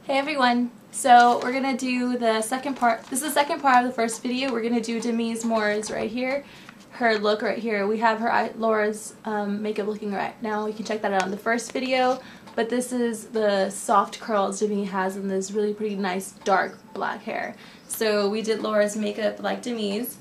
Hey everyone! So we're gonna do the second part. This is the second part of the first video. We're gonna do Demi's Moore's right here, her look right here. We have her Laura's makeup looking right now. You can check that out in the first video. But this is the soft curls Demi has in this really pretty nice dark black hair. So we did Laura's makeup like Demi's,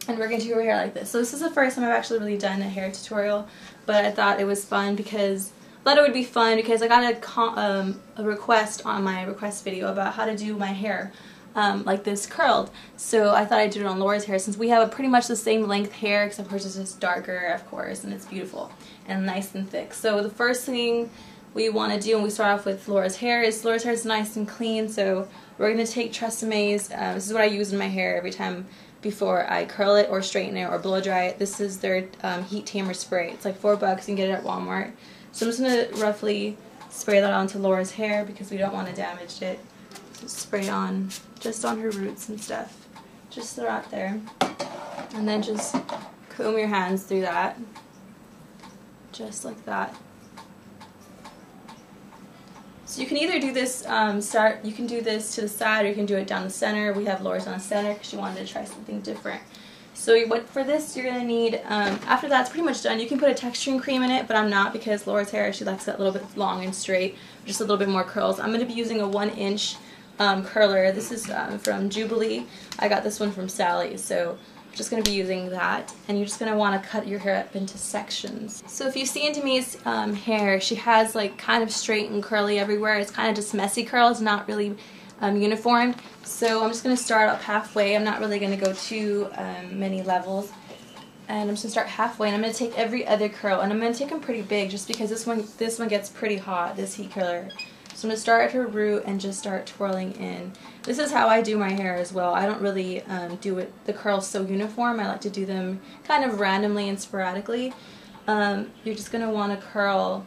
and we're gonna do her hair like this. So this is the first time I've actually really done a hair tutorial, but I thought it was fun because I got a request on my request video about how to do my hair like this curled. So I thought I'd do it on Laura's hair since we have pretty much the same length hair, except hers is just darker, of course, and it's beautiful and nice and thick. So the first thing we want to do when we start off with Laura's hair is nice and clean. So we're going to take TRESsemme's. This is what I use in my hair every time before I curl it or straighten it or blow dry it. This is their heat Tamer spray. It's like $4. You can get it at Walmart. So I'm just going to roughly spray that onto Laura's hair because we don't want to damage it. Just spray on just on her roots and stuff. Just throw out there. And then just comb your hands through that. Just like that. So you can either do this, you can do this to the side or you can do it down the center. We have Laura's on the center because she wanted to try something different. So for this you're going to need, after that's pretty much done, you can put a texturing cream in it, but I'm not because Laura's hair, she likes that a little bit long and straight, just a little bit more curls. I'm going to be using a 1-inch curler. This is from Jubilee. I got this one from Sally, so I'm just going to be using that. And you're just going to want to cut your hair up into sections. So if you see in Demi's hair, she has like kind of straight and curly everywhere. It's kind of just messy curls, not really uniformed. So I'm just going to start up halfway. I'm not really going to go too many levels. And I'm just going to start halfway, and I'm going to take every other curl, and I'm going to take them pretty big just because this one gets pretty hot, this heat curler. So I'm going to start at her root and just start twirling in. This is how I do my hair as well. I don't really do the curls so uniform. I like to do them kind of randomly and sporadically. You're just going to want to curl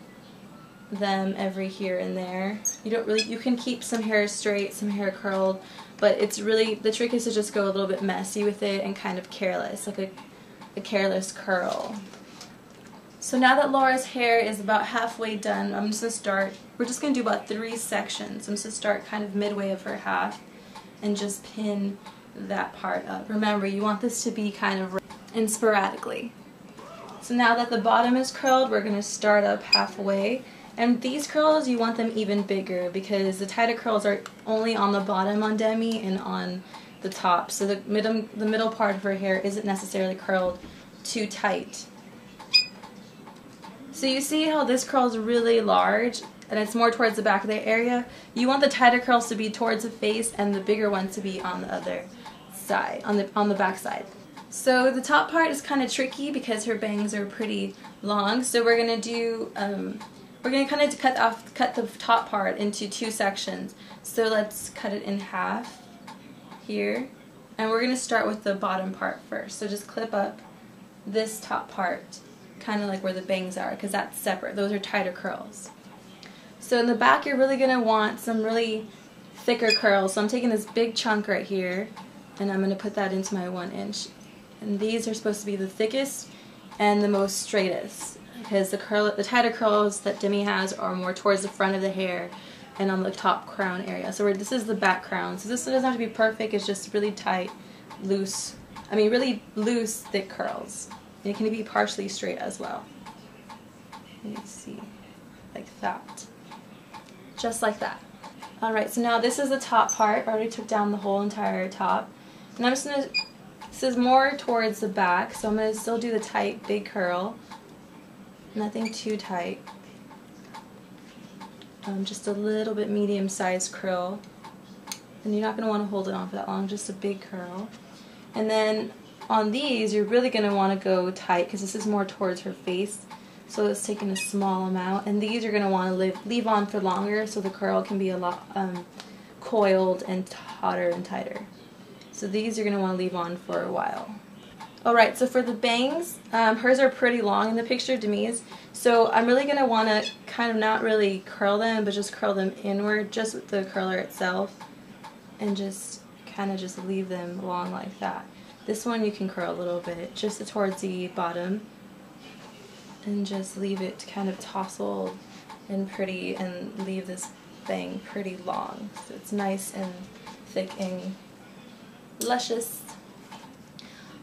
them every here and there. You can keep some hair straight, some hair curled, but it's really, the trick is to just go a little bit messy with it and kind of careless, like a careless curl. So now that Laura's hair is about halfway done, I'm just going to start, we're just going to do about 3 sections. I'm just going to start kind of midway of her half and just pin that part up. Remember, you want this to be kind of and sporadically. So now that the bottom is curled, we're going to start up halfway. And these curls, you want them even bigger because the tighter curls are only on the bottom on Demi and on the top. So the middle part of her hair isn't necessarily curled too tight. So you see how this curl is really large and it's more towards the back of the area? You want the tighter curls to be towards the face and the bigger ones to be on the other side, on the back side. So the top part is kind of tricky because her bangs are pretty long. So we're going to do we're going to kind of cut the top part into 2 sections. So let's cut it in half here. And we're going to start with the bottom part first. So just clip up this top part, kind of like where the bangs are, because that's separate. Those are tighter curls. So in the back you're really going to want some really thicker curls. So I'm taking this big chunk right here and I'm going to put that into my 1-inch. And these are supposed to be the thickest and the most straightest, because the tighter curls that Demi has are more towards the front of the hair and on the top crown area. So this is the back crown. So this doesn't have to be perfect, it's just really tight, loose, really loose, thick curls. And it can be partially straight as well. You can see, like that. Just like that. Alright, so now this is the top part. I already took down the whole entire top. And I'm just going to, this is more towards the back, so I'm going to still do the tight, big curl. Nothing too tight. Just a little bit medium-sized curl. And you're not going to want to hold it on for that long, just a big curl. And then on these, you're really going to want to go tight because this is more towards her face. So it's taking a small amount. And these you're going to want to leave on for longer so the curl can be a lot coiled and hotter and tighter. So these you're going to want to leave on for a while. Alright, so for the bangs, hers are pretty long in the picture, Demi's. So I'm really going to want to kind of not really curl them, but just curl them inward, just with the curler itself. And just kind of just leave them long like that. This one you can curl a little bit, just towards the bottom. And just leave it kind of tousled and pretty, and leave this thing pretty long. So it's nice and thick and luscious.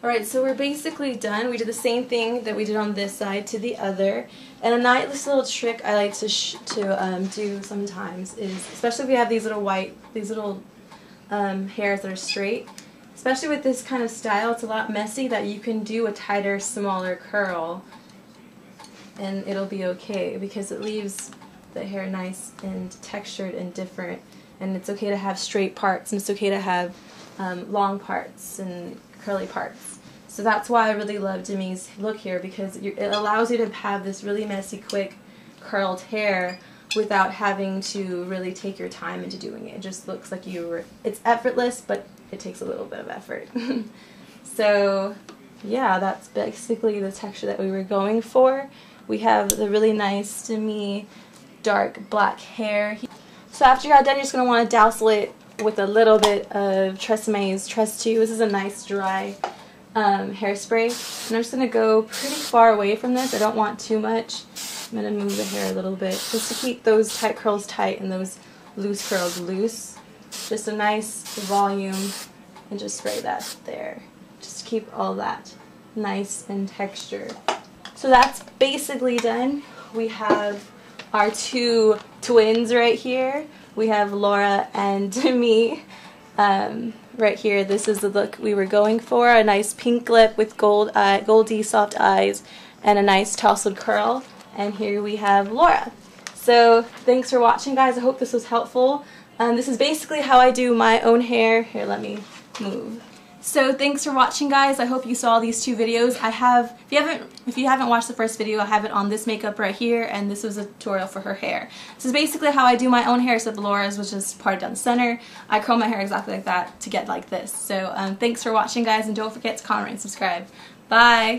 Alright, so we're basically done. We did the same thing that we did on this side to the other. And a nice little trick I like to do sometimes is, especially if you have these little hairs that are straight, especially with this kind of style, it's a lot messy, that you can do a tighter, smaller curl and it'll be okay, because it leaves the hair nice and textured and different. And it's okay to have straight parts, and it's okay to have long parts and curly parts. So that's why I really love Demi's look here, because it allows you to have this really messy, quick, curled hair without having to really take your time into doing it. It just looks like it's effortless, but it takes a little bit of effort. So yeah, that's basically the texture that we were going for. We have the really nice Demi dark black hair. So after you got done, you're just going to want to dousel it with a little bit of TRESemme Tres Two. This is a nice dry hairspray. And I'm just going to go pretty far away from this. I don't want too much. I'm going to move the hair a little bit just to keep those tight curls tight and those loose curls loose. Just a nice volume, and just spray that there. Just to keep all that nice and textured. So that's basically done. We have our two twins right here. We have Laura and Demi right here. This is the look we were going for. A nice pink lip with goldy soft eyes and a nice tousled curl. And here we have Laura. So thanks for watching, guys. I hope this was helpful. This is basically how I do my own hair. Here, let me move. So thanks for watching, guys. I hope you saw these two videos. If you haven't watched the first video, I have it on this makeup right here, and this was a tutorial for her hair. This is basically how I do my own hair, except Laura's was just parted down the center. I curl my hair exactly like that to get like this. So thanks for watching, guys, and don't forget to comment and subscribe. Bye!